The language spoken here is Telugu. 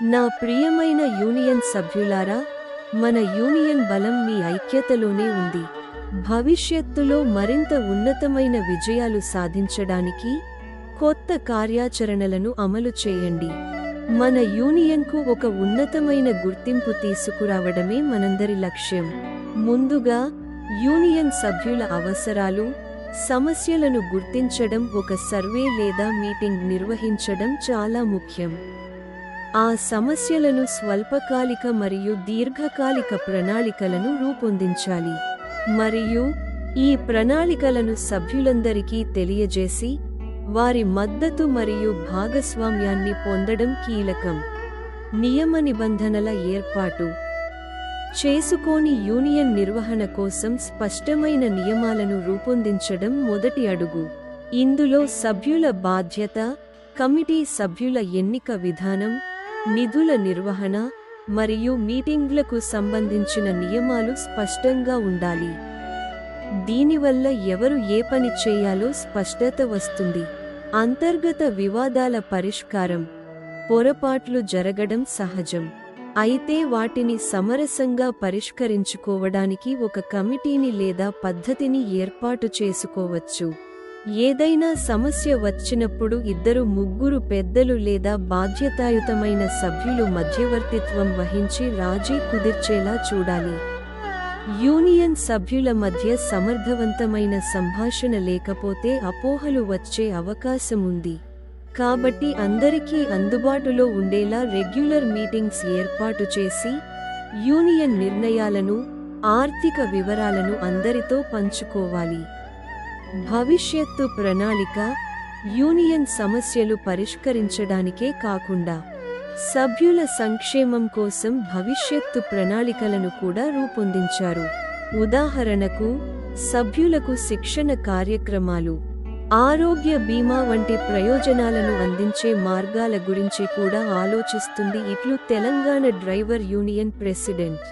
నా ప్రియమైన యూనియన్ సభ్యులారా, మన యూనియన్ బలం మీ ఐక్యతలోనే ఉంది. భవిష్యత్తులో మరింత ఉన్నతమైన విజయాలు సాధించడానికి కొత్త కార్యాచరణలను అమలు చేయండి. మన యూనియన్కు ఒక ఉన్నతమైన గుర్తింపు తీసుకురావడమే మనందరి లక్ష్యం. ముందుగా, యూనియన్ సభ్యుల అవసరాలు, సమస్యలను గుర్తించడం, ఒక సర్వే లేదా మీటింగ్ నిర్వహించడం చాలా ముఖ్యం. ఆ సమస్యలను స్వల్పకాలిక మరియు దీర్ఘకాలిక ప్రణాళికలను రూపొందించాలి, మరియు ఈ ప్రణాళికలను సభ్యులందరికీ తెలియజేసి వారి మద్దతు మరియు భాగస్వామ్యాన్ని పొందడం కీలకం. నియమ నిబంధనల ఏర్పాటు చేసుకోని యూనియన్ నిర్వహణ కోసం స్పష్టమైన నియమాలను రూపొందించడం మొదటి అడుగు. ఇందులో సభ్యుల బాధ్యత, కమిటీ సభ్యుల ఎన్నిక విధానం, నిధుల నిర్వహణ మరియు మీటింగ్లకు సంబంధించిన నియమాలు స్పష్టంగా ఉండాలి. దీనివల్ల ఎవరు ఏ పని చేయాలో స్పష్టత వస్తుంది. అంతర్గత వివాదాల పరిష్కారం. పొరపాట్లు జరగడం సహజం, అయితే వాటిని సమరసంగా పరిష్కరించుకోవడానికి ఒక కమిటీని లేదా పద్ధతిని ఏర్పాటు చేసుకోవచ్చు. ఏదైనా సమస్య వచ్చినప్పుడు ముగ్గురు పెద్దలు లేదా బాధ్యతాయుతమైన సభ్యులు మధ్యవర్తిత్వం వహించి రాజీ కుదిర్చేలా చూడాలి. యూనియన్ సభ్యుల మధ్య సమర్థవంతమైన సంభాషణ లేకపోతే అపోహలు వచ్చే అవకాశం ఉంది. కాబట్టి అందరికీ అందుబాటులో ఉండేలా రెగ్యులర్ మీటింగ్స్ ఏర్పాటు చేసి యూనియన్ నిర్ణయాలను, ఆర్థిక వివరాలను అందరితో పంచుకోవాలి. భవిష్యత్తు ప్రణాళిక. యూనియన్ సమస్యలు పరిష్కరించడానికే కాకుండా సభ్యుల సంక్షేమం కోసం భవిష్యత్తు ప్రణాళికలను కూడా రూపొందించారు. ఉదాహరణకు, సభ్యులకు శిక్షణ కార్యక్రమాలు, ఆరోగ్య బీమా వంటి ప్రయోజనాలను అందించే మార్గాల గురించి కూడా ఆలోచిస్తుంది. ఇట్లు తెలంగాణ డ్రైవర్ యూనియన్ ప్రెసిడెంట్